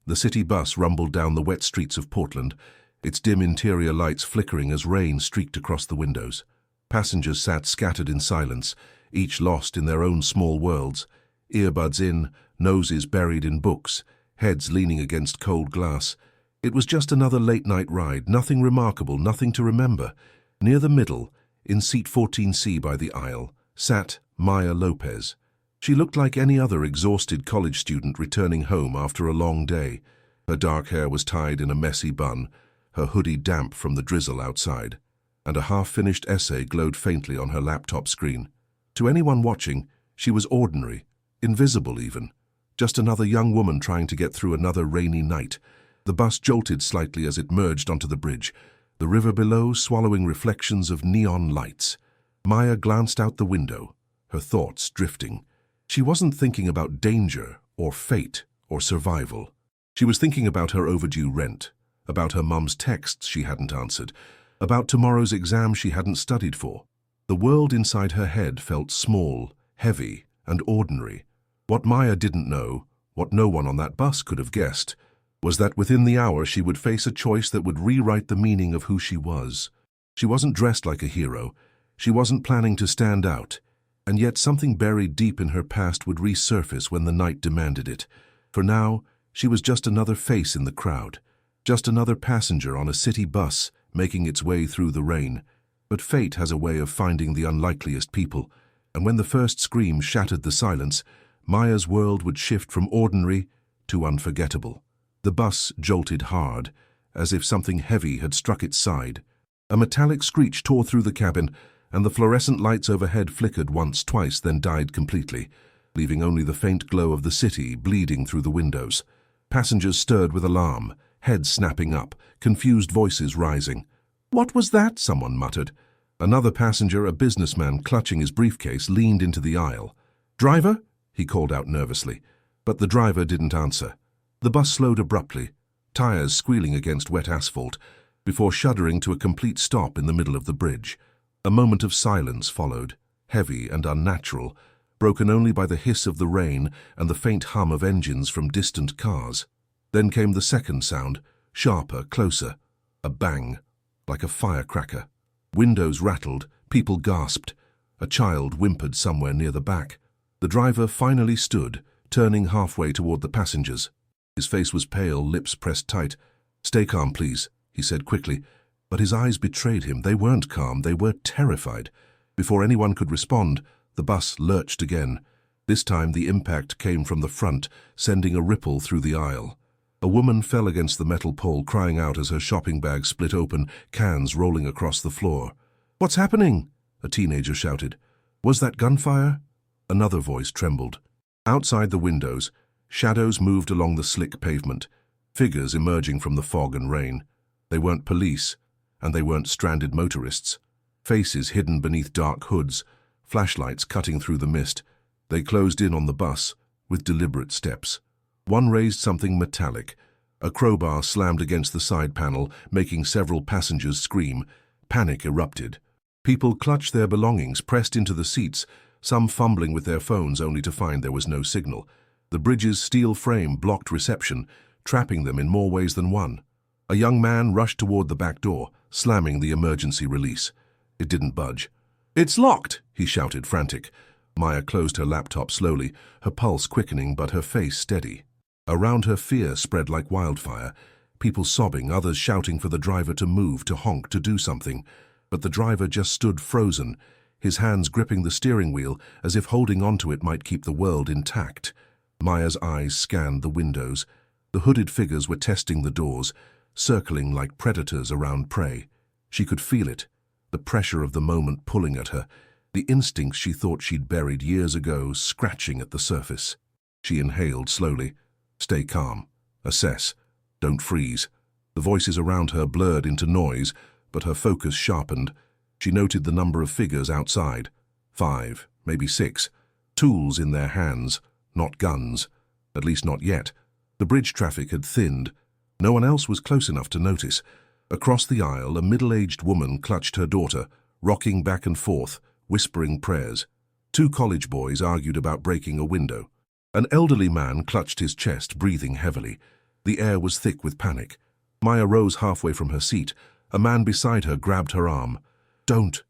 The city bus rumbled down the wet streets of Portland, its dim interior lights flickering as rain streaked across the windows. Passengers sat scattered in silence, each lost in their own small worlds, earbuds in, noses buried in books, heads leaning against cold glass. It was just another late-night ride, nothing remarkable, nothing to remember. Near the middle, in seat 14C by the aisle, sat Maya Lopez. She looked like any other exhausted college student returning home after a long day. Her dark hair was tied in a messy bun, her hoodie damp from the drizzle outside, and a half-finished essay glowed faintly on her laptop screen. To anyone watching, she was ordinary, invisible even. Just another young woman trying to get through another rainy night. The bus jolted slightly as it merged onto the bridge, the river below swallowing reflections of neon lights. Maya glanced out the window, her thoughts drifting. She wasn't thinking about danger or fate or survival. She was thinking about her overdue rent, about her mum's texts she hadn't answered, about tomorrow's exam she hadn't studied for. The world inside her head felt small, heavy, and ordinary. What Maya didn't know, what no one on that bus could have guessed, was that within the hour she would face a choice that would rewrite the meaning of who she was. She wasn't dressed like a hero. She wasn't planning to stand out. And yet something buried deep in her past would resurface when the night demanded it. For now, she was just another face in the crowd, just another passenger on a city bus making its way through the rain. But fate has a way of finding the unlikeliest people, and when the first scream shattered the silence, Maya's world would shift from ordinary to unforgettable. The bus jolted hard, as if something heavy had struck its side. A metallic screech tore through the cabin, and the fluorescent lights overhead flickered once, twice, then died completely, leaving only the faint glow of the city bleeding through the windows. Passengers stirred with alarm, heads snapping up, confused voices rising. "What was that?" someone muttered. Another passenger, a businessman clutching his briefcase, leaned into the aisle. "Driver?" he called out nervously, but the driver didn't answer. The bus slowed abruptly, tires squealing against wet asphalt, before shuddering to a complete stop in the middle of the bridge. A moment of silence followed, heavy and unnatural, broken only by the hiss of the rain and the faint hum of engines from distant cars. Then came the second sound, sharper, closer. A bang, like a firecracker. Windows rattled, people gasped. A child whimpered somewhere near the back. The driver finally stood, turning halfway toward the passengers. His face was pale, lips pressed tight. "Stay calm, please," he said quickly. But his eyes betrayed him. They weren't calm, they were terrified. Before anyone could respond, the bus lurched again. This time the impact came from the front, sending a ripple through the aisle. A woman fell against the metal pole, crying out as her shopping bag split open, cans rolling across the floor. "What's happening?" a teenager shouted. "Was that gunfire?" Another voice trembled. Outside the windows, shadows moved along the slick pavement, figures emerging from the fog and rain. They weren't police, and they weren't stranded motorists. Faces hidden beneath dark hoods, flashlights cutting through the mist. They closed in on the bus, with deliberate steps. One raised something metallic. A crowbar slammed against the side panel, making several passengers scream. Panic erupted. People clutched their belongings, pressed into the seats, some fumbling with their phones only to find there was no signal. The bridge's steel frame blocked reception, trapping them in more ways than one. A young man rushed toward the back door, slamming the emergency release. It didn't budge. "It's locked!" he shouted, frantic. Maya closed her laptop slowly, her pulse quickening but her face steady. Around her, fear spread like wildfire. People sobbing, others shouting for the driver to move, to honk, to do something. But the driver just stood frozen, his hands gripping the steering wheel as if holding onto it might keep the world intact. Maya's eyes scanned the windows. The hooded figures were testing the doors, circling like predators around prey. She could feel it, the pressure of the moment pulling at her, the instincts she thought she'd buried years ago scratching at the surface. She inhaled slowly. Stay calm. Assess. Don't freeze. The voices around her blurred into noise, but her focus sharpened. She noted the number of figures outside. 5, maybe 6. Tools in their hands, not guns. At least not yet. The bridge traffic had thinned. No one else was close enough to notice. Across the aisle, a middle-aged woman clutched her daughter, rocking back and forth, whispering prayers. 2 college boys argued about breaking a window. An elderly man clutched his chest, breathing heavily. The air was thick with panic. Maya rose halfway from her seat. A man beside her grabbed her arm. Don't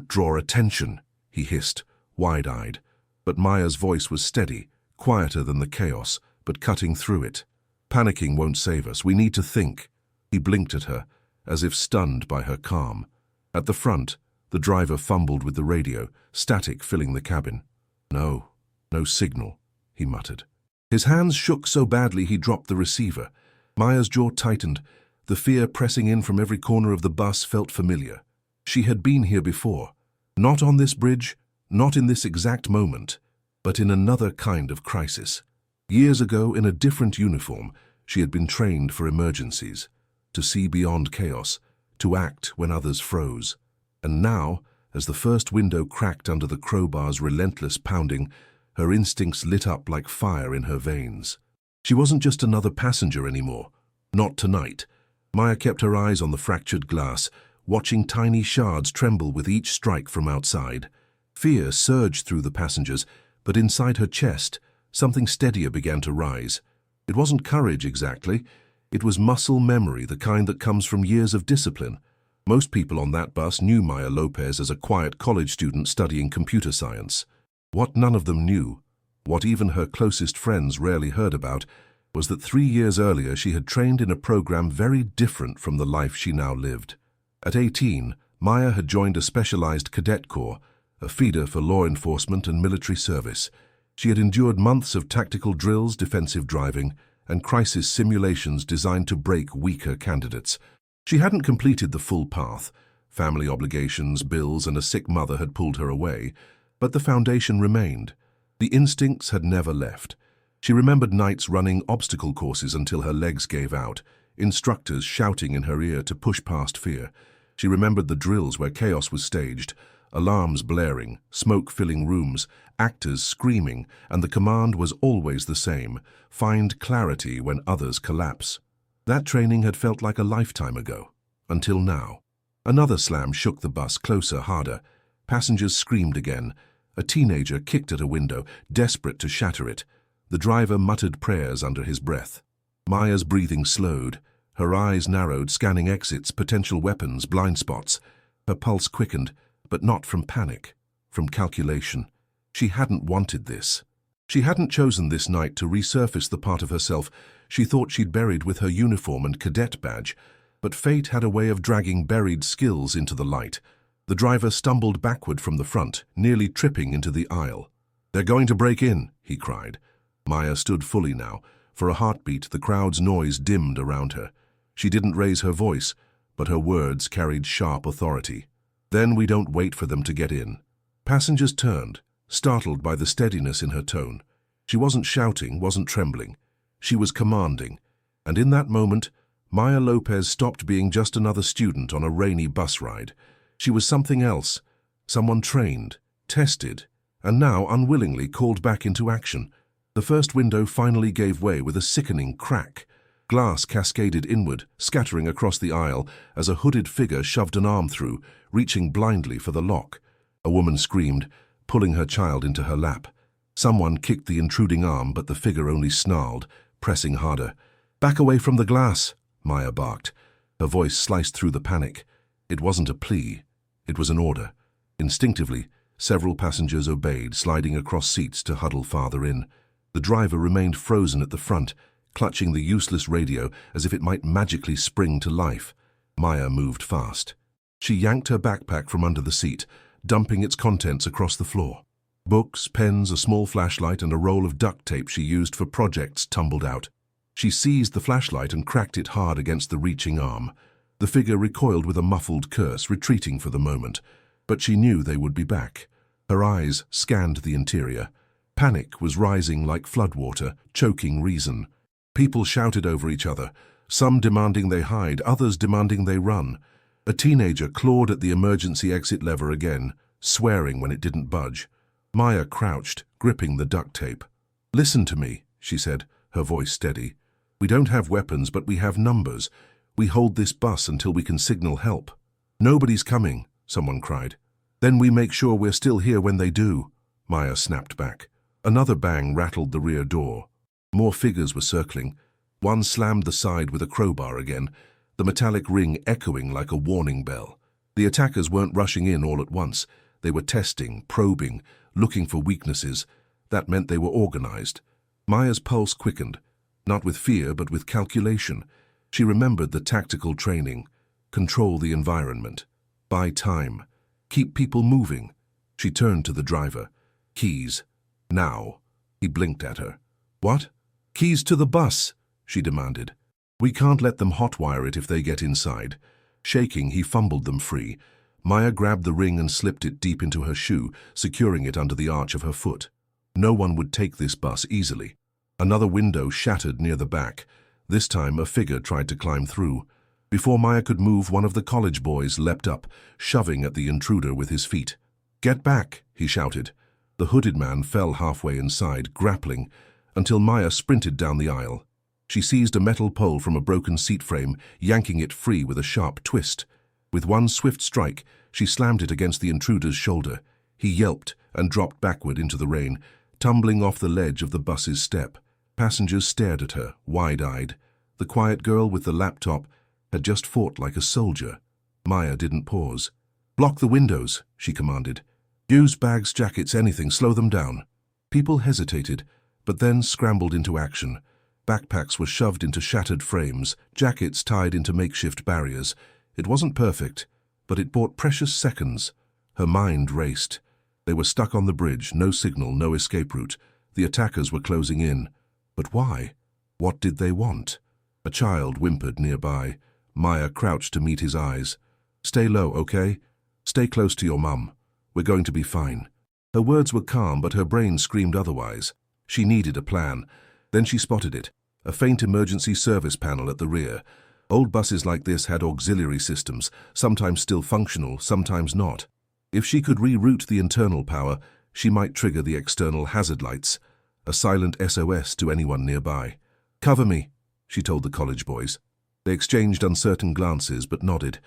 draw attention," he hissed, wide-eyed. But Maya's voice was steady, quieter than the chaos, but cutting through it. "Panicking won't save us. We need to think." He blinked at her, as if stunned by her calm. At the front, the driver fumbled with the radio, static filling the cabin. No signal," he muttered. His hands shook so badly he dropped the receiver. Maya's jaw tightened. The fear pressing in from every corner of the bus felt familiar. She had been here before. Not on this bridge, not in this exact moment, but in another kind of crisis. Years ago, in a different uniform, she had been trained for emergencies, to see beyond chaos, to act when others froze. And now, as the first window cracked under the crowbar's relentless pounding, her instincts lit up like fire in her veins. She wasn't just another passenger anymore. Not tonight. Maya kept her eyes on the fractured glass, watching tiny shards tremble with each strike from outside. Fear surged through the passengers, but inside her chest, something steadier began to rise. It wasn't courage exactly. It was muscle memory, the kind that comes from years of discipline. Most people on that bus knew Maya Lopez as a quiet college student studying computer science. What none of them knew, what even her closest friends rarely heard about, was that 3 years earlier she had trained in a program very different from the life she now lived. At 18, Maya had joined a specialized cadet corps, a feeder for law enforcement and military service. She had endured months of tactical drills, defensive driving, and crisis simulations designed to break weaker candidates. She hadn't completed the full path. Family obligations, bills, and a sick mother had pulled her away, but the foundation remained. The instincts had never left. She remembered nights running obstacle courses until her legs gave out, instructors shouting in her ear to push past fear. She remembered the drills where chaos was staged, alarms blaring, smoke-filling rooms, actors screaming, and the command was always the same: find clarity when others collapse. That training had felt like a lifetime ago, until now. Another slam shook the bus closer, harder. Passengers screamed again. A teenager kicked at a window, desperate to shatter it. The driver muttered prayers under his breath. Maya's breathing slowed. Her eyes narrowed, scanning exits, potential weapons, blind spots. Her pulse quickened, but not from panic, from calculation. She hadn't wanted this. She hadn't chosen this night to resurface the part of herself she thought she'd buried with her uniform and cadet badge, but fate had a way of dragging buried skills into the light. The driver stumbled backward from the front, nearly tripping into the aisle. "They're going to break in," he cried. Maya stood fully now. For a heartbeat, the crowd's noise dimmed around her. She didn't raise her voice, but her words carried sharp authority. "Then we don't wait for them to get in." Passengers turned, startled by the steadiness in her tone. She wasn't shouting, wasn't trembling. She was commanding. And in that moment, Maya Lopez stopped being just another student on a rainy bus ride. She was something else, someone trained, tested, and now unwillingly called back into action. The first window finally gave way with a sickening crack. Glass cascaded inward, scattering across the aisle as a hooded figure shoved an arm through, reaching blindly for the lock. A woman screamed, pulling her child into her lap. Someone kicked the intruding arm, but the figure only snarled, pressing harder. "Back away from the glass," Maya barked. Her voice sliced through the panic. It wasn't a plea. It was an order. Instinctively, several passengers obeyed, sliding across seats to huddle farther in. The driver remained frozen at the front, clutching the useless radio as if it might magically spring to life. Maya moved fast. She yanked her backpack from under the seat, dumping its contents across the floor. Books, pens, a small flashlight, and a roll of duct tape she used for projects tumbled out. She seized the flashlight and cracked it hard against the reaching arm. The figure recoiled with a muffled curse, retreating for the moment. But she knew they would be back. Her eyes scanned the interior. Panic was rising like floodwater, choking reason. People shouted over each other, some demanding they hide, others demanding they run. A teenager clawed at the emergency exit lever again, swearing when it didn't budge. Maya crouched, gripping the duct tape. "Listen to me," she said, her voice steady. "We don't have weapons, but we have numbers. We hold this bus until we can signal help." "Nobody's coming," someone cried. "Then we make sure we're still here when they do," Maya snapped back. Another bang rattled the rear door. More figures were circling. One slammed the side with a crowbar again, the metallic ring echoing like a warning bell. The attackers weren't rushing in all at once. They were testing, probing, looking for weaknesses. That meant they were organized. Maya's pulse quickened, not with fear but with calculation. She remembered the tactical training. Control the environment. Buy time. Keep people moving. She turned to the driver. Keys. Now. He blinked at her. What? Keys to the bus, she demanded. We can't let them hotwire it if they get inside. Shaking, he fumbled them free. Maya grabbed the ring and slipped it deep into her shoe, securing it under the arch of her foot. No one would take this bus easily. Another window shattered near the back. This time a figure tried to climb through. Before Maya could move, one of the college boys leapt up, shoving at the intruder with his feet. Get back, he shouted. The hooded man fell halfway inside, grappling, until Maya sprinted down the aisle. She seized a metal pole from a broken seat frame, yanking it free with a sharp twist. With one swift strike, she slammed it against the intruder's shoulder. He yelped and dropped backward into the rain, tumbling off the ledge of the bus's step. Passengers stared at her, wide-eyed. The quiet girl with the laptop had just fought like a soldier. Maya didn't pause. Block the windows, she commanded. Use bags, jackets, anything, slow them down. People hesitated, but then scrambled into action. Backpacks were shoved into shattered frames, jackets tied into makeshift barriers. It wasn't perfect, but it bought precious seconds. Her mind raced. They were stuck on the bridge, no signal, no escape route. The attackers were closing in. But why? What did they want? A child whimpered nearby. Maya crouched to meet his eyes. Stay low, okay? Stay close to your mum. We're going to be fine. Her words were calm, but her brain screamed otherwise. She needed a plan. Then she spotted it, a faint emergency service panel at the rear. Old buses like this had auxiliary systems, sometimes still functional, sometimes not. If she could reroute the internal power, she might trigger the external hazard lights, a silent SOS to anyone nearby. Cover me, she told the college boys. They exchanged uncertain glances but nodded.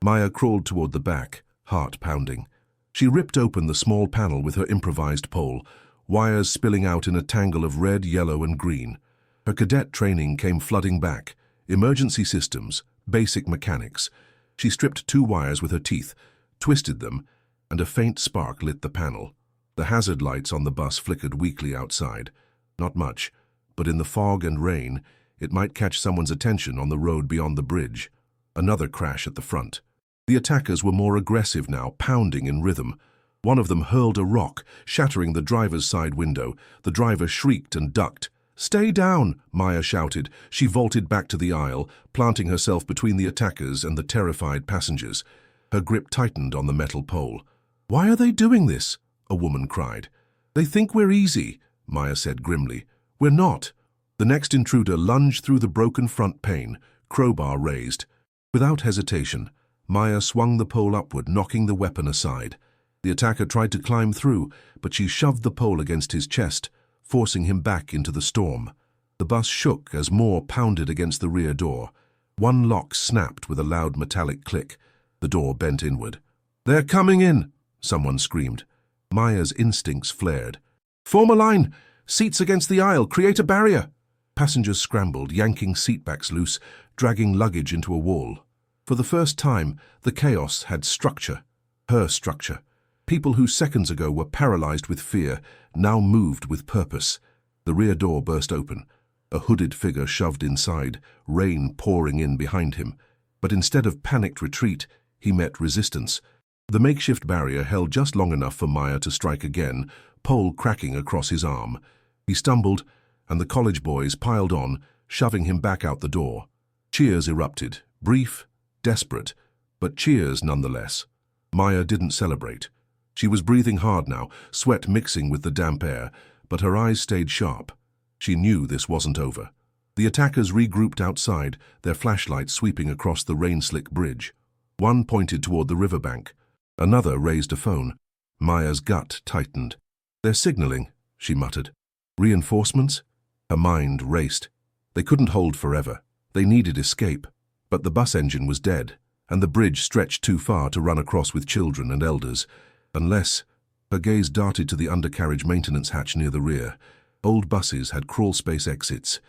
Maya crawled toward the back, heart pounding. She ripped open the small panel with her improvised pole, wires spilling out in a tangle of red, yellow, and green. Her cadet training came flooding back. Emergency systems, basic mechanics. She stripped 2 wires with her teeth, twisted them, and a faint spark lit the panel. The hazard lights on the bus flickered weakly outside. Not much, but in the fog and rain, it might catch someone's attention on the road beyond the bridge. Another crash at the front. The attackers were more aggressive now, pounding in rhythm. One of them hurled a rock, shattering the driver's side window. The driver shrieked and ducked. Stay down, Maya shouted. She vaulted back to the aisle, planting herself between the attackers and the terrified passengers. Her grip tightened on the metal pole. Why are they doing this? A woman cried. They think we're easy, Maya said grimly. We're not. The next intruder lunged through the broken front pane, crowbar raised. Without hesitation, Maya swung the pole upward, knocking the weapon aside. The attacker tried to climb through, but she shoved the pole against his chest, forcing him back into the storm. The bus shook as more pounded against the rear door. One lock snapped with a loud metallic click. The door bent inward. They're coming in, someone screamed. Maya's instincts flared. Form a line! Seats against the aisle! Create a barrier! Passengers scrambled, yanking seatbacks loose, dragging luggage into a wall. For the first time, the chaos had structure. Her structure. People who seconds ago were paralyzed with fear now moved with purpose. The rear door burst open. A hooded figure shoved inside, rain pouring in behind him. But instead of panicked retreat, he met resistance. The makeshift barrier held just long enough for Maya to strike again, pole cracking across his arm. He stumbled, and the college boys piled on, shoving him back out the door. Cheers erupted, brief, desperate, but cheers nonetheless. Maya didn't celebrate. She was breathing hard now, sweat mixing with the damp air, but her eyes stayed sharp. She knew this wasn't over. The attackers regrouped outside, their flashlights sweeping across the rain-slick bridge. One pointed toward the riverbank. Another raised a phone. Maya's gut tightened. They're signaling, she muttered. Reinforcements? Her mind raced. They couldn't hold forever. They needed escape. But the bus engine was dead, and the bridge stretched too far to run across with children and elders. Unless, her gaze darted to the undercarriage maintenance hatch near the rear. Old buses had crawlspace exits.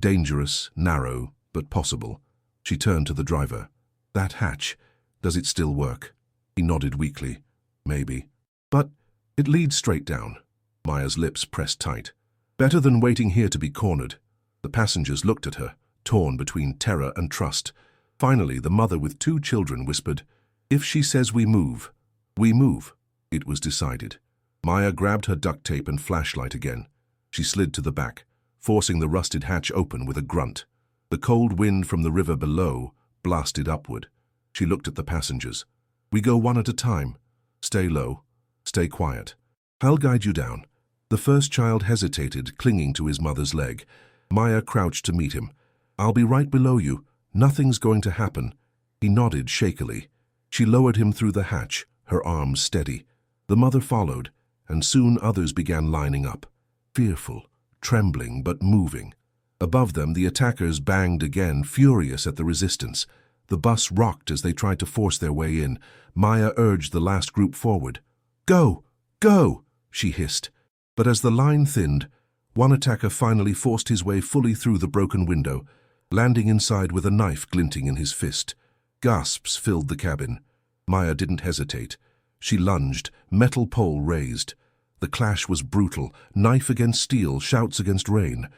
Dangerous, narrow, but possible. She turned to the driver. That hatch, does it still work? He nodded weakly. Maybe. But it leads straight down. Maya's lips pressed tight. Better than waiting here to be cornered. The passengers looked at her, torn between terror and trust. Finally, the mother with 2 children whispered, "If she says we move, we move." It was decided. Maya grabbed her duct tape and flashlight again. She slid to the back, forcing the rusted hatch open with a grunt. The cold wind from the river below blasted upward. She looked at the passengers. "We go one at a time. Stay low. Stay quiet. I'll guide you down." The first child hesitated, clinging to his mother's leg. Maya crouched to meet him. "I'll be right below you. Nothing's going to happen." He nodded shakily. She lowered him through the hatch, her arms steady. The mother followed, and soon others began lining up. Fearful, trembling, but moving. Above them, the attackers banged again, furious at the resistance. The bus rocked as they tried to force their way in. Maya urged the last group forward. "Go! Go!" she hissed. But as the line thinned, one attacker finally forced his way fully through the broken window, landing inside with a knife glinting in his fist. Gasps filled the cabin. Maya didn't hesitate. She lunged, metal pole raised. The clash was brutal, knife against steel, shouts against rain.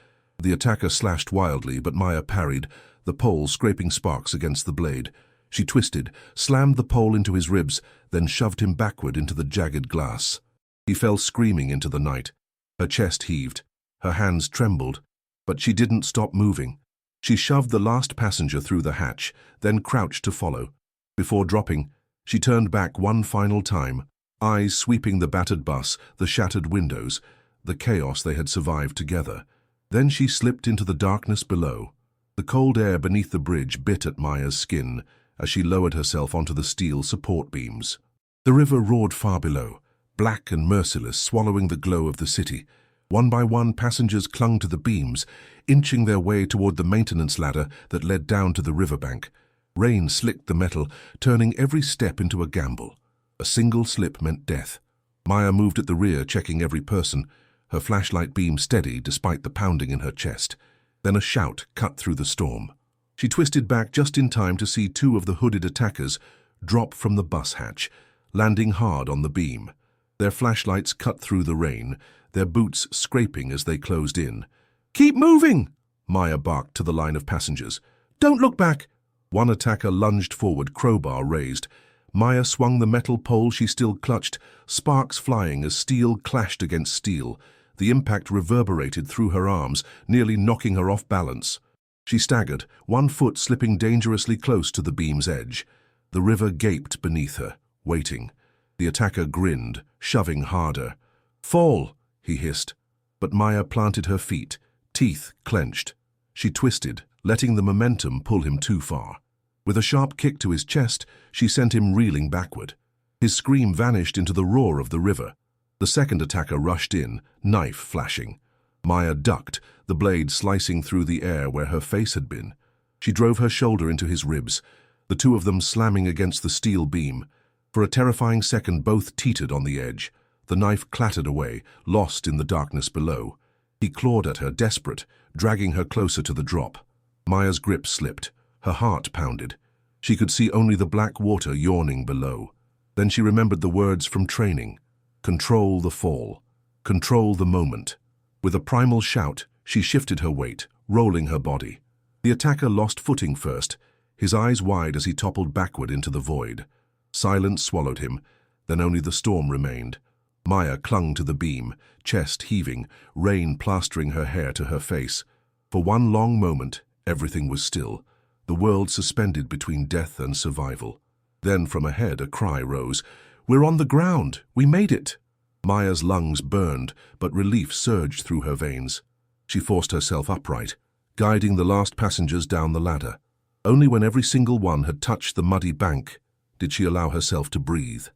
The attacker slashed wildly, but Maya parried, the pole scraping sparks against the blade. She twisted, slammed the pole into his ribs, then shoved him backward into the jagged glass. He fell screaming into the night. Her chest heaved. Her hands trembled, but she didn't stop moving. She shoved the last passenger through the hatch, then crouched to follow. Before dropping, she turned back one final time, eyes sweeping the battered bus, the shattered windows, the chaos they had survived together. Then she slipped into the darkness below. The cold air beneath the bridge bit at Maya's skin as she lowered herself onto the steel support beams. The river roared far below, black and merciless, swallowing the glow of the city. One by one, passengers clung to the beams, inching their way toward the maintenance ladder that led down to the riverbank. Rain slicked the metal, turning every step into a gamble. A single slip meant death. Maya moved at the rear, checking every person, her flashlight beam steady despite the pounding in her chest. Then a shout cut through the storm. She twisted back just in time to see 2 of the hooded attackers drop from the bus hatch, landing hard on the beam. Their flashlights cut through the rain, their boots scraping as they closed in. "Keep moving!" Maya barked to the line of passengers. "Don't look back!" One attacker lunged forward, crowbar raised. Maya swung the metal pole she still clutched, sparks flying as steel clashed against steel. The impact reverberated through her arms, nearly knocking her off balance. She staggered, one foot slipping dangerously close to the beam's edge. The river gaped beneath her, waiting. The attacker grinned, shoving harder. "Fall!" he hissed. But Maya planted her feet, teeth clenched. She twisted, letting the momentum pull him too far. With a sharp kick to his chest, she sent him reeling backward. His scream vanished into the roar of the river. The second attacker rushed in, knife flashing. Maya ducked, the blade slicing through the air where her face had been. She drove her shoulder into his ribs, the 2 of them slamming against the steel beam. For a terrifying second, both teetered on the edge. The knife clattered away, lost in the darkness below. He clawed at her, desperate, dragging her closer to the drop. Maya's grip slipped. Her heart pounded. She could see only the black water yawning below. Then she remembered the words from training. Control the fall. Control the moment. With a primal shout, she shifted her weight, rolling her body. The attacker lost footing first, his eyes wide as he toppled backward into the void. Silence swallowed him, then only the storm remained. Maya clung to the beam, chest heaving, rain plastering her hair to her face. For one long moment, everything was still, the world suspended between death and survival. Then from ahead a cry rose. "We're on the ground! We made it!" Maya's lungs burned, but relief surged through her veins. She forced herself upright, guiding the last passengers down the ladder. Only when every single one had touched the muddy bank did she allow herself to breathe.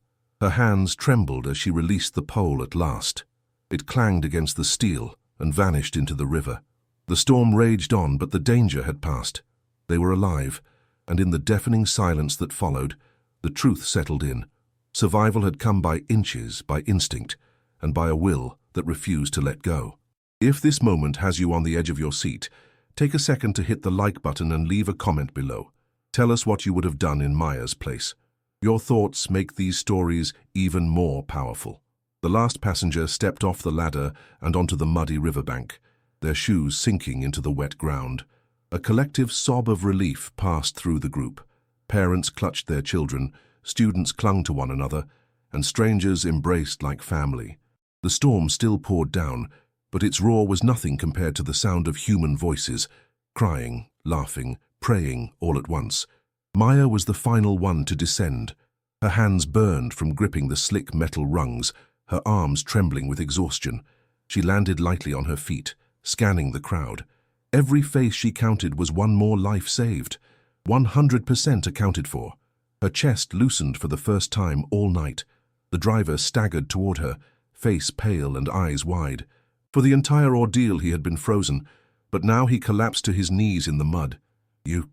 Her hands trembled as she released the pole at last. It clanged against the steel and vanished into the river. The storm raged on, but the danger had passed. They were alive, and in the deafening silence that followed, the truth settled in. Survival had come by inches, by instinct, and by a will that refused to let go. If this moment has you on the edge of your seat, take a second to hit the like button and leave a comment below. Tell us what you would have done in Maya's place. Your thoughts make these stories even more powerful. The last passenger stepped off the ladder and onto the muddy riverbank, their shoes sinking into the wet ground. A collective sob of relief passed through the group. Parents clutched their children, students clung to one another, and strangers embraced like family. The storm still poured down, but its roar was nothing compared to the sound of human voices, crying, laughing, praying all at once. Maya was the final one to descend. Her hands burned from gripping the slick metal rungs, her arms trembling with exhaustion. She landed lightly on her feet, scanning the crowd. Every face she counted was one more life saved. 100% accounted for. Her chest loosened for the first time all night. The driver staggered toward her, face pale and eyes wide. For the entire ordeal he had been frozen, but now he collapsed to his knees in the mud. You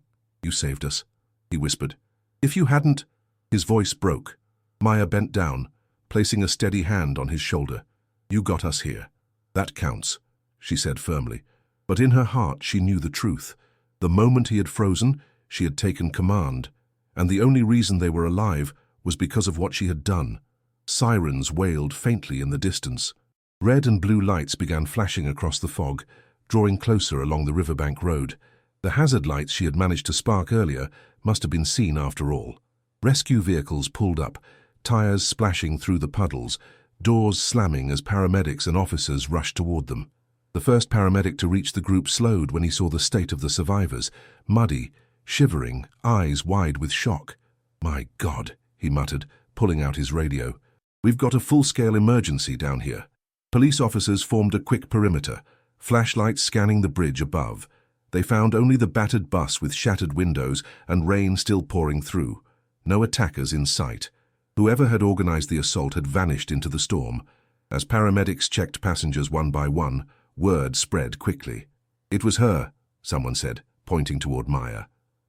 saved us," he whispered. "If you hadn't—" His voice broke. Maya bent down, placing a steady hand on his shoulder. "You got us here. That counts," she said firmly. But in her heart she knew the truth. The moment he had frozen, she had taken command, and the only reason they were alive was because of what she had done. Sirens wailed faintly in the distance. Red and blue lights began flashing across the fog, drawing closer along the riverbank road. The hazard lights she had managed to spark earlier must have been seen after all. Rescue vehicles pulled up, tires splashing through the puddles, doors slamming as paramedics and officers rushed toward them. The first paramedic to reach the group slowed when he saw the state of the survivors, muddy, shivering, eyes wide with shock. "My God," he muttered, pulling out his radio. "We've got a full-scale emergency down here." Police officers formed a quick perimeter, flashlights scanning the bridge above. They found only the battered bus with shattered windows and rain still pouring through. No attackers in sight. Whoever had organized the assault had vanished into the storm. As paramedics checked passengers one by one, word spread quickly. "It was her," someone said, pointing toward Maya.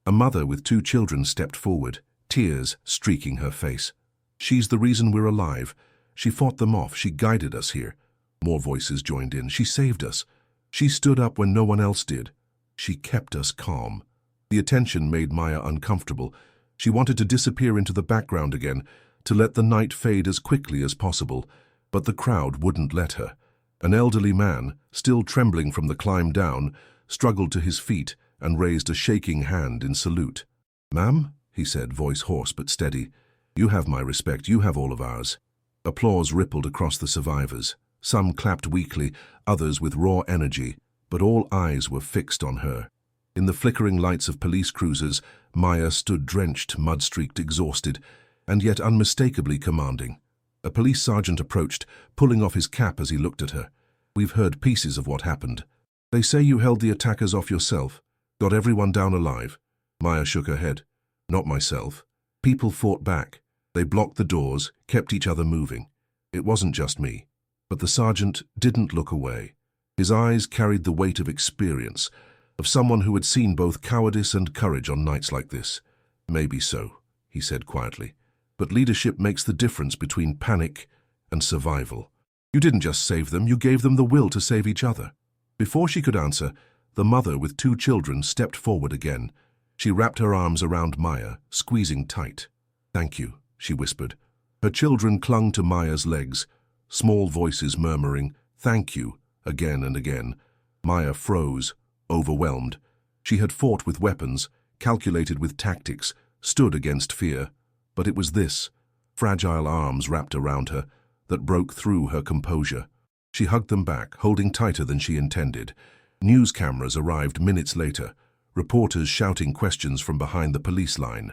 A mother with 2 children stepped forward, tears streaking her face. "She's the reason we're alive. She fought them off. She guided us here." More voices joined in. "She saved us. She stood up when no one else did. She kept us calm." The attention made Maya uncomfortable. She wanted to disappear into the background again, to let the night fade as quickly as possible, but the crowd wouldn't let her. An elderly man, still trembling from the climb down, struggled to his feet and raised a shaking hand in salute. "Ma'am," he said, voice hoarse but steady, "you have my respect, you have all of ours." Applause rippled across the survivors. Some clapped weakly, others with raw energy, but all eyes were fixed on her. In the flickering lights of police cruisers, Maya stood drenched, mud-streaked, exhausted, and yet unmistakably commanding. A police sergeant approached, pulling off his cap as he looked at her. "We've heard pieces of what happened. They say you held the attackers off yourself, got everyone down alive." Maya shook her head. "Not myself. People fought back. They blocked the doors, kept each other moving. It wasn't just me." But the sergeant didn't look away. His eyes carried the weight of experience, of someone who had seen both cowardice and courage on nights like this. "Maybe so," he said quietly. "But leadership makes the difference between panic and survival. You didn't just save them, you gave them the will to save each other." Before she could answer, the mother with 2 children stepped forward again. She wrapped her arms around Maya, squeezing tight. "Thank you," she whispered. Her children clung to Maya's legs, small voices murmuring, "Thank you," again and again. Maya froze, overwhelmed. She had fought with weapons, calculated with tactics, stood against fear. But it was this, fragile arms wrapped around her, that broke through her composure. She hugged them back, holding tighter than she intended. News cameras arrived minutes later, reporters shouting questions from behind the police line.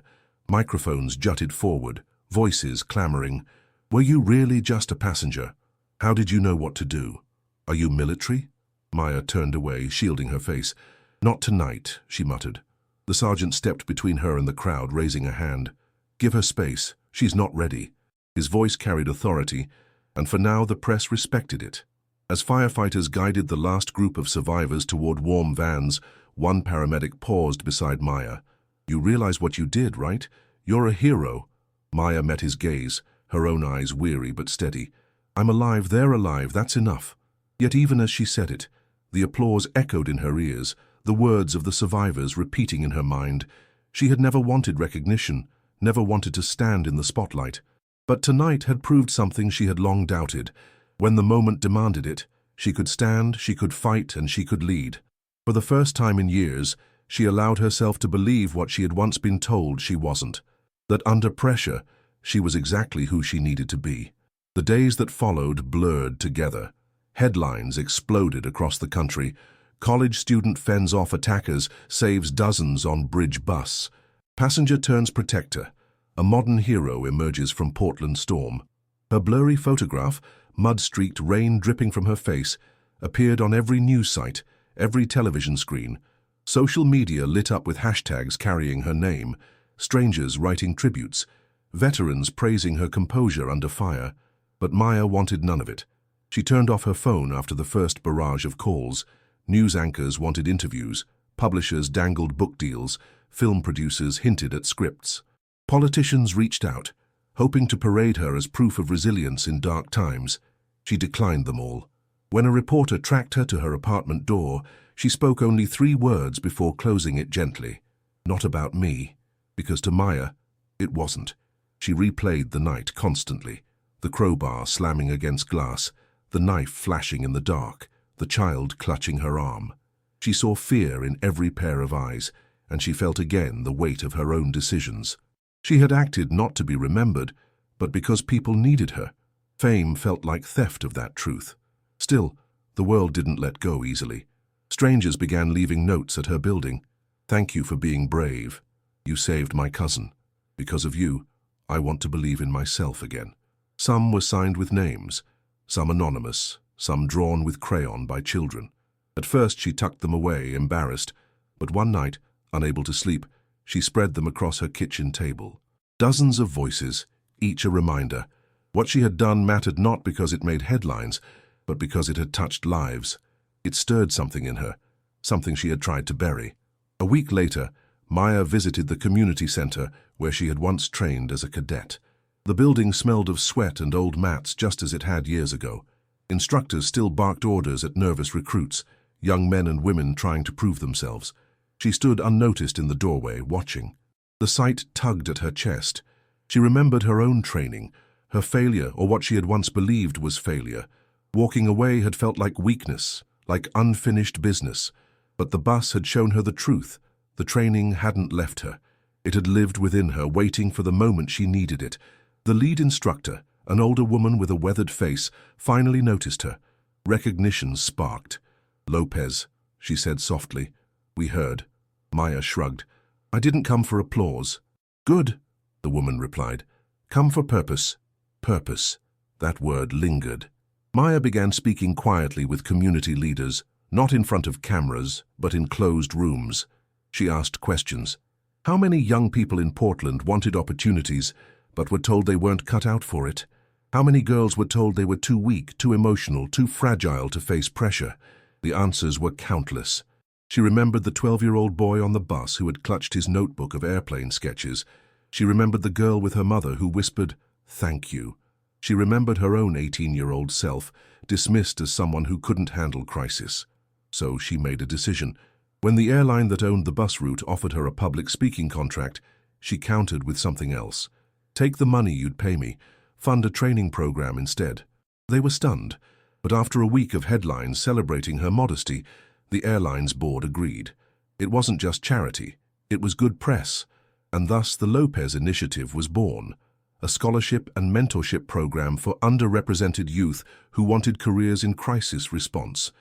Microphones jutted forward, voices clamoring. "Were you really just a passenger? How did you know what to do? Are you military?" Maya turned away, shielding her face. "Not tonight," she muttered. The sergeant stepped between her and the crowd, raising a hand. "Give her space. She's not ready." His voice carried authority, and for now the press respected it. As firefighters guided the last group of survivors toward warm vans, one paramedic paused beside Maya. "You realize what you did, right? You're a hero." Maya met his gaze, her own eyes weary but steady. "I'm alive, they're alive, that's enough." Yet even as she said it, the applause echoed in her ears, the words of the survivors repeating in her mind. She had never wanted recognition, never wanted to stand in the spotlight. But tonight had proved something she had long doubted. When the moment demanded it, she could stand, she could fight, and she could lead. For the first time in years, she allowed herself to believe what she had once been told she wasn't. That under pressure, she was exactly who she needed to be. The days that followed blurred together. Headlines exploded across the country. College student fends off attackers, saves dozens on bridge bus. Passenger turns protector. A modern hero emerges from Portland storm. Her blurry photograph, mud-streaked, rain dripping from her face, appeared on every news site, every television screen. Social media lit up with hashtags carrying her name, strangers writing tributes, veterans praising her composure under fire. But Maya wanted none of it. She turned off her phone after the first barrage of calls. News anchors wanted interviews, publishers dangled book deals, film producers hinted at scripts. Politicians reached out, hoping to parade her as proof of resilience in dark times. She declined them all. When a reporter tracked her to her apartment door, she spoke only 3 words before closing it gently. Not about me, because to Maya, it wasn't. She replayed the night constantly, the crowbar slamming against glass, the knife flashing in the dark, the child clutching her arm. She saw fear in every pair of eyes, and she felt again the weight of her own decisions. She had acted not to be remembered, but because people needed her. Fame felt like theft of that truth. Still, the world didn't let go easily. Strangers began leaving notes at her building. "Thank you for being brave. You saved my cousin. Because of you, I want to believe in myself again." Some were signed with names, some anonymous, some drawn with crayon by children. At first she tucked them away, embarrassed, but one night, unable to sleep, she spread them across her kitchen table. Dozens of voices, each a reminder. What she had done mattered not because it made headlines, but because it had touched lives. It stirred something in her, something she had tried to bury. A week later, Maya visited the community center where she had once trained as a cadet. The building smelled of sweat and old mats just as it had years ago. Instructors still barked orders at nervous recruits, young men and women trying to prove themselves. She stood unnoticed in the doorway, watching. The sight tugged at her chest. She remembered her own training, her failure, or what she had once believed was failure. Walking away had felt like weakness, like unfinished business. But the bus had shown her the truth. The training hadn't left her. It had lived within her, waiting for the moment she needed it. The lead instructor, an older woman with a weathered face, finally noticed her. Recognition sparked. "Lopez," she said softly. "We heard." Maya shrugged. "I didn't come for applause." "Good," the woman replied. "Come for purpose." Purpose. That word lingered. Maya began speaking quietly with community leaders, not in front of cameras, but in closed rooms. She asked questions. How many young people in Portland wanted opportunities, but were told they weren't cut out for it? How many girls were told they were too weak, too emotional, too fragile to face pressure? The answers were countless. She remembered the 12-year-old boy on the bus who had clutched his notebook of airplane sketches. She remembered the girl with her mother who whispered, "Thank you." She remembered her own 18-year-old self, dismissed as someone who couldn't handle crisis. So she made a decision. When the airline that owned the bus route offered her a public speaking contract, she countered with something else. "Take the money you'd pay me. Fund a training program instead." They were stunned, but after a week of headlines celebrating her modesty, the airline's board agreed. It wasn't just charity, it was good press, and thus the Lopez Initiative was born, a scholarship and mentorship program for underrepresented youth who wanted careers in crisis response.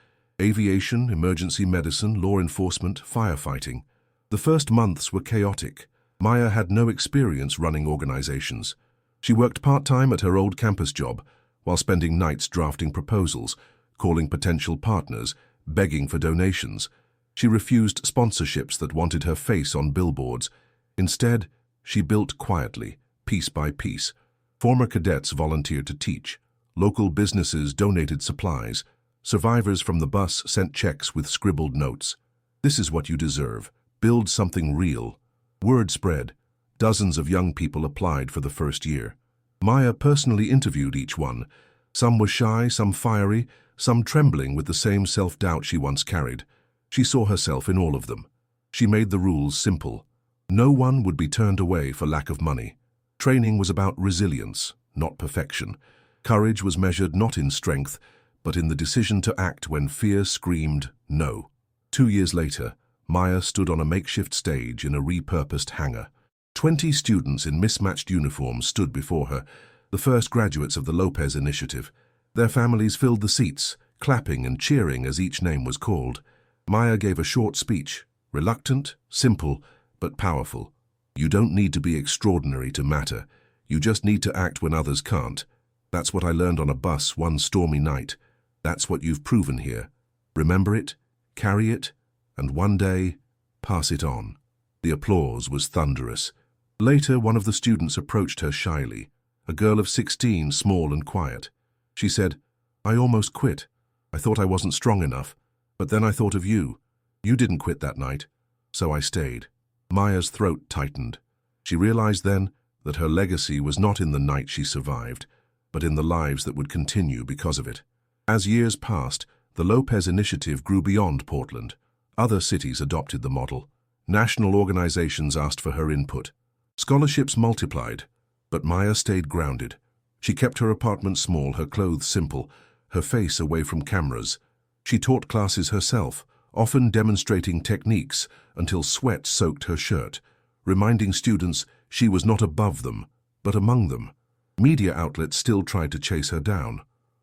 Aviation, emergency medicine, law enforcement, firefighting. The first months were chaotic. Maya had no experience running organizations. She worked part-time at her old campus job, while spending nights drafting proposals, calling potential partners, begging for donations. She refused sponsorships that wanted her face on billboards. Instead, she built quietly, piece by piece. Former cadets volunteered to teach. Local businesses donated supplies. Survivors from the bus sent checks with scribbled notes. "This is what you deserve. Build something real." Word spread. Dozens of young people applied for the first year. Maya personally interviewed each one. Some were shy, some fiery, some trembling with the same self-doubt she once carried. She saw herself in all of them. She made the rules simple. No one would be turned away for lack of money. Training was about resilience, not perfection. Courage was measured not in strength, but in the decision to act when fear screamed no. 2 years later, Maya stood on a makeshift stage in a repurposed hangar. 20 students in mismatched uniforms stood before her, the first graduates of the Lopez initiative. Their families filled the seats, clapping and cheering as each name was called. Maya gave a short speech, reluctant, simple, but powerful. You don't need to be extraordinary to matter. You just need to act when others can't. That's what I learned on a bus one stormy night. That's what you've proven here. Remember it, carry it, and one day, pass it on. The applause was thunderous. Later, one of the students approached her shyly, a girl of 16, small and quiet. She said, "I almost quit. I thought I wasn't strong enough, but then I thought of you. You didn't quit that night, so I stayed." Maya's throat tightened. She realized then that her legacy was not in the night she survived, but in the lives that would continue because of it. As years passed, the Lopez initiative grew beyond Portland. Other cities adopted the model. National organizations asked for her input. Scholarships multiplied, but Maya stayed grounded. She kept her apartment small, her clothes simple, her face away from cameras. She taught classes herself, often demonstrating techniques until sweat soaked her shirt, reminding students she was not above them, but among them. Media outlets still tried to chase her down.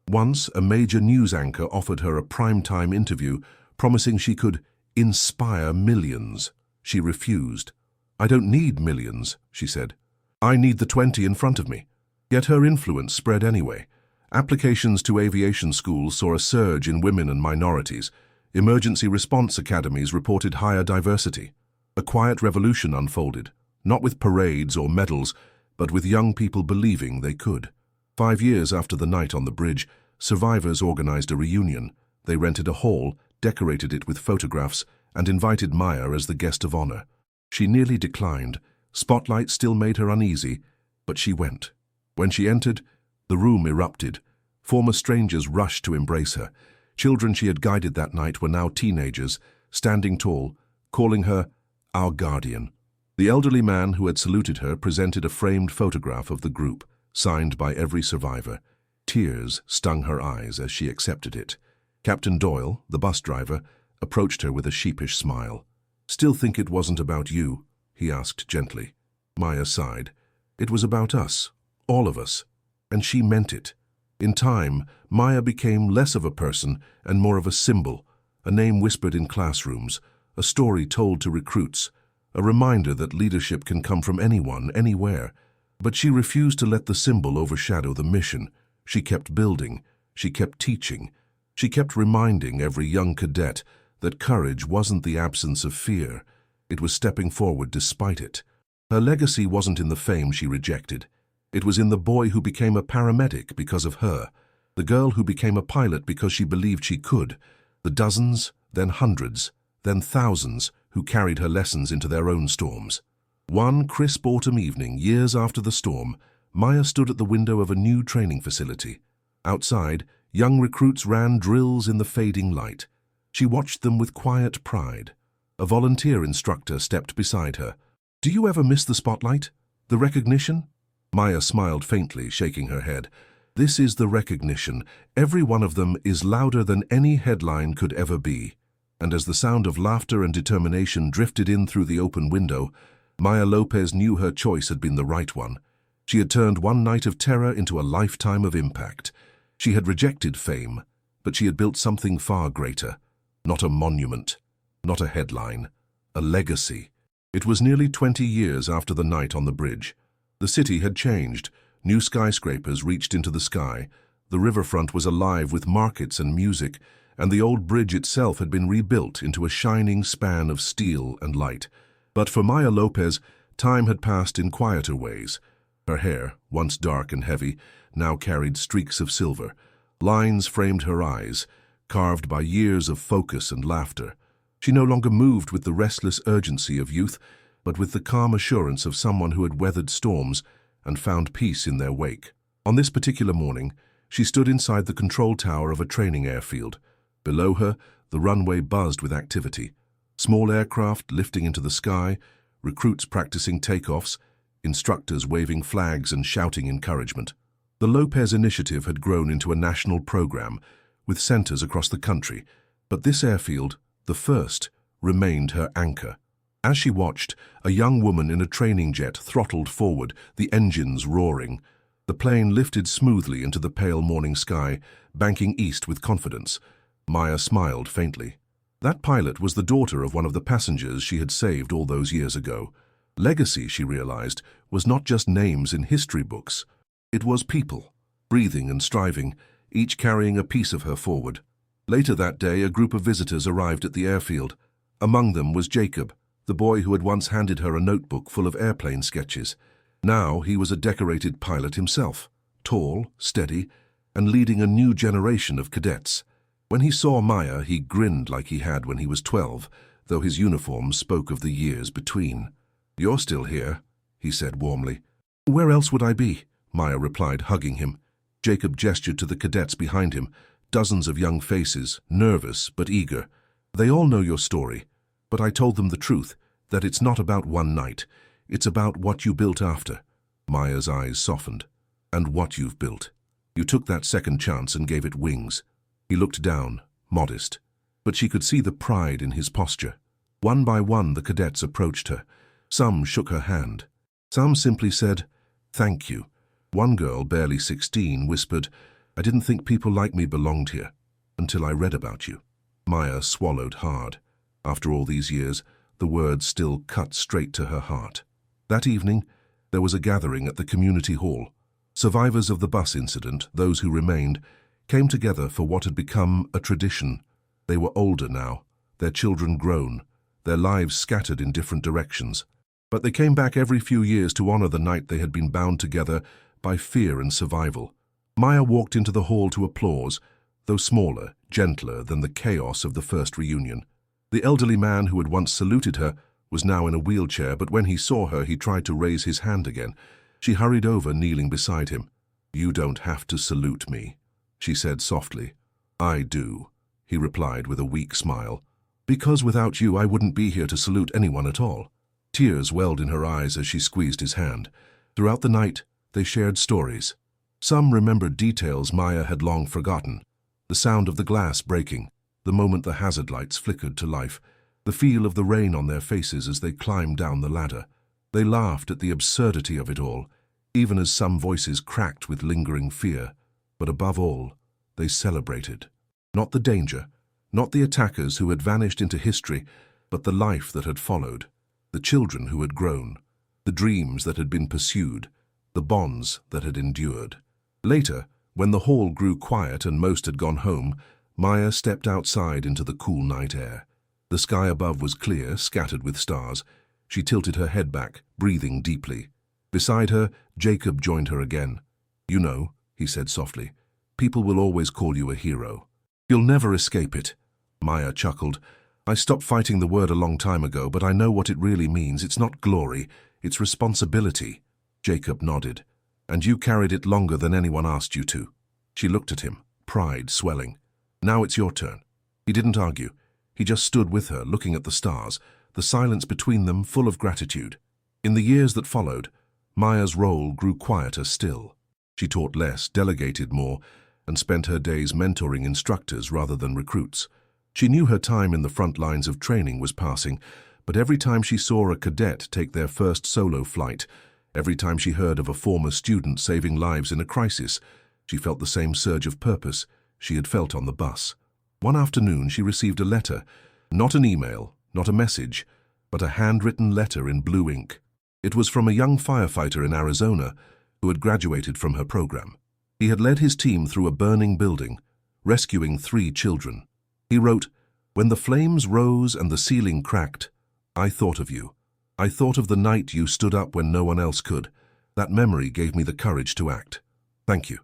Once, a major news anchor offered her a primetime interview, promising she could inspire millions. She refused. "I don't need millions," she said. "I need the 20 in front of me." Yet her influence spread anyway. Applications to aviation schools saw a surge in women and minorities. Emergency response academies reported higher diversity. A quiet revolution unfolded, not with parades or medals, but with young people believing they could. 5 years after the night on the bridge, survivors organized a reunion. They rented a hall, decorated it with photographs, and invited Maya as the guest of honor. She nearly declined. Spotlight still made her uneasy, but she went. When she entered, the room erupted. Former strangers rushed to embrace her. Children she had guided that night were now teenagers, standing tall, calling her our guardian. The elderly man who had saluted her presented a framed photograph of the group, signed by every survivor. Tears stung her eyes as she accepted it. Captain Doyle, the bus driver, approached her with a sheepish smile. "Still think it wasn't about you?" he asked gently. Maya sighed. "It was about us, all of us." And she meant it. In time, Maya became less of a person and more of a symbol, a name whispered in classrooms, a story told to recruits, a reminder that leadership can come from anyone, anywhere. But she refused to let the symbol overshadow the mission. She kept building. She kept teaching. She kept reminding every young cadet that courage wasn't the absence of fear. It was stepping forward despite it. Her legacy wasn't in the fame she rejected. It was in the boy who became a paramedic because of her, the girl who became a pilot because she believed she could, the dozens, then hundreds, then thousands who carried her lessons into their own storms. One crisp autumn evening, years after the storm, Maya stood at the window of a new training facility. Outside, young recruits ran drills in the fading light. She watched them with quiet pride. A volunteer instructor stepped beside her. "Do you ever miss the spotlight? The recognition?" Maya smiled faintly, shaking her head. "This is the recognition. Every one of them is louder than any headline could ever be." And as the sound of laughter and determination drifted in through the open window, Maya Lopez knew her choice had been the right one. She had turned one night of terror into a lifetime of impact. She had rejected fame, but she had built something far greater. Not a monument, not a headline, a legacy. It was nearly 20 years after the night on the bridge. The city had changed. New skyscrapers reached into the sky. The riverfront was alive with markets and music, and the old bridge itself had been rebuilt into a shining span of steel and light. But for Maya Lopez, time had passed in quieter ways. Her hair, once dark and heavy, now carried streaks of silver. Lines framed her eyes, carved by years of focus and laughter. She no longer moved with the restless urgency of youth, but with the calm assurance of someone who had weathered storms and found peace in their wake. On this particular morning, she stood inside the control tower of a training airfield. Below her, the runway buzzed with activity. Small aircraft lifting into the sky, recruits practicing takeoffs, instructors waving flags and shouting encouragement. The Lopez initiative had grown into a national program, with centers across the country, but this airfield, the first, remained her anchor. As she watched, a young woman in a training jet throttled forward, the engines roaring. The plane lifted smoothly into the pale morning sky, banking east with confidence. Maya smiled faintly. That pilot was the daughter of one of the passengers she had saved all those years ago. Legacy, she realized, was not just names in history books. It was people, breathing and striving, each carrying a piece of her forward. Later that day, a group of visitors arrived at the airfield. Among them was Jacob, the boy who had once handed her a notebook full of airplane sketches. Now he was a decorated pilot himself, tall, steady, and leading a new generation of cadets. When he saw Maya, he grinned like he had when he was 12, though his uniform spoke of the years between. "You're still here," he said warmly. "Where else would I be?" Maya replied, hugging him. Jacob gestured to the cadets behind him, dozens of young faces, nervous but eager. "They all know your story, but I told them the truth, that it's not about one night. It's about what you built after." Maya's eyes softened. "And what you've built. You took that second chance and gave it wings." He looked down, modest, but she could see the pride in his posture. One by one the cadets approached her. Some shook her hand. Some simply said, "Thank you." One girl, barely 16, whispered, "I didn't think people like me belonged here, until I read about you." Maya swallowed hard. After all these years, the words still cut straight to her heart. That evening, there was a gathering at the community hall. Survivors of the bus incident, those who remained, came together for what had become a tradition. They were older now, their children grown, their lives scattered in different directions. But they came back every few years to honor the night they had been bound together by fear and survival. Maya walked into the hall to applause, though smaller, gentler than the chaos of the first reunion. The elderly man who had once saluted her was now in a wheelchair, but when he saw her, he tried to raise his hand again. She hurried over, kneeling beside him. "You don't have to salute me," she said softly. "I do," he replied with a weak smile. "Because without you, I wouldn't be here to salute anyone at all." Tears welled in her eyes as she squeezed his hand. Throughout the night, they shared stories. Some remembered details Maya had long forgotten. The sound of the glass breaking, the moment the hazard lights flickered to life, the feel of the rain on their faces as they climbed down the ladder. They laughed at the absurdity of it all, even as some voices cracked with lingering fear. But above all, they celebrated. Not the danger, not the attackers who had vanished into history, but the life that had followed, the children who had grown, the dreams that had been pursued, the bonds that had endured. Later, when the hall grew quiet and most had gone home, Maya stepped outside into the cool night air. The sky above was clear, scattered with stars. She tilted her head back, breathing deeply. Beside her, Jacob joined her again. "You know," he said softly, "people will always call you a hero. You'll never escape it." Maya chuckled. "I stopped fighting the word a long time ago, but I know what it really means. It's not glory, it's responsibility." Jacob nodded. "And you carried it longer than anyone asked you to." She looked at him, pride swelling. "Now it's your turn." He didn't argue. He just stood with her, looking at the stars, the silence between them full of gratitude. In the years that followed, Maya's role grew quieter still. She taught less, delegated more, and spent her days mentoring instructors rather than recruits. She knew her time in the front lines of training was passing, but every time she saw a cadet take their first solo flight, every time she heard of a former student saving lives in a crisis, she felt the same surge of purpose she had felt on the bus. One afternoon she received a letter, not an email, not a message, but a handwritten letter in blue ink. It was from a young firefighter in Arizona who had graduated from her program. He had led his team through a burning building, rescuing 3 children. He wrote, "When the flames rose and the ceiling cracked, I thought of you. I thought of the night you stood up when no one else could. That memory gave me the courage to act. Thank you."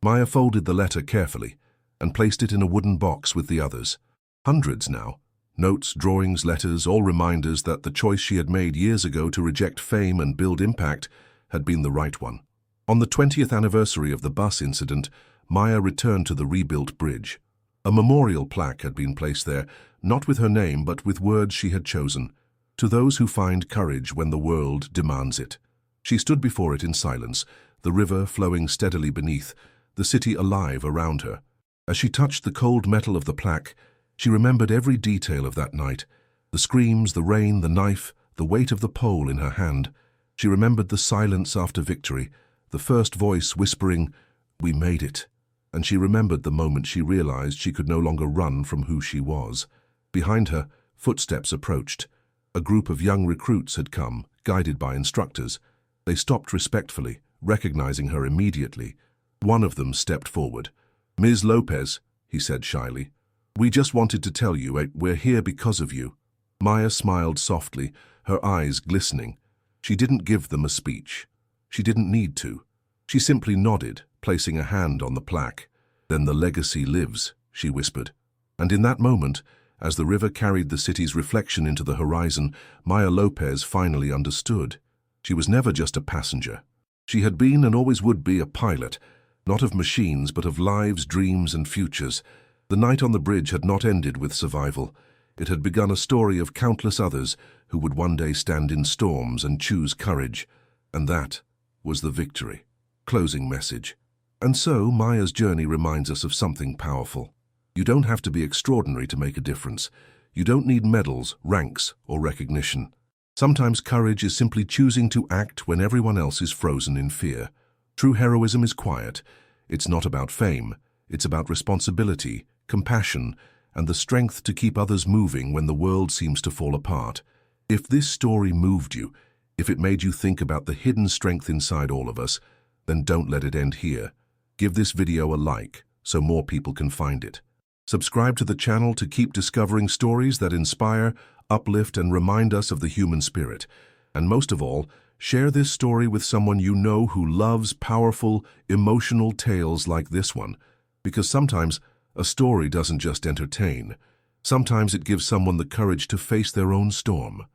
Maya folded the letter carefully and placed it in a wooden box with the others. Hundreds now. Notes, drawings, letters, all reminders that the choice she had made years ago to reject fame and build impact had been the right one. On the 20th anniversary of the bus incident, Maya returned to the rebuilt bridge. A memorial plaque had been placed there, not with her name but with words she had chosen, to those who find courage when the world demands it. She stood before it in silence, the river flowing steadily beneath, the city alive around her. As she touched the cold metal of the plaque, she remembered every detail of that night, the screams, the rain, the knife, the weight of the pole in her hand. She remembered the silence after victory, the first voice whispering, "We made it." And she remembered the moment she realized she could no longer run from who she was. Behind her, footsteps approached. A group of young recruits had come, guided by instructors. They stopped respectfully, recognizing her immediately. One of them stepped forward. "Ms. Lopez," he said shyly, "we just wanted to tell you we're here because of you." Maya smiled softly, her eyes glistening. She didn't give them a speech. She didn't need to. She simply nodded, placing a hand on the plaque. "Then the legacy lives," she whispered. And in that moment, as the river carried the city's reflection into the horizon, Maya Lopez finally understood. She was never just a passenger. She had been and always would be a pilot, not of machines but of lives, dreams and futures. The night on the bridge had not ended with survival. It had begun a story of countless others who would one day stand in storms and choose courage. And that was the victory. Closing message. And so, Maya's journey reminds us of something powerful. You don't have to be extraordinary to make a difference. You don't need medals, ranks, or recognition. Sometimes courage is simply choosing to act when everyone else is frozen in fear. True heroism is quiet. It's not about fame. It's about responsibility, compassion, and the strength to keep others moving when the world seems to fall apart. If this story moved you, if it made you think about the hidden strength inside all of us, then don't let it end here. Give this video a like so more people can find it. Subscribe to the channel to keep discovering stories that inspire, uplift, and remind us of the human spirit. And most of all, share this story with someone you know who loves powerful, emotional tales like this one. Because sometimes a story doesn't just entertain. Sometimes it gives someone the courage to face their own storm.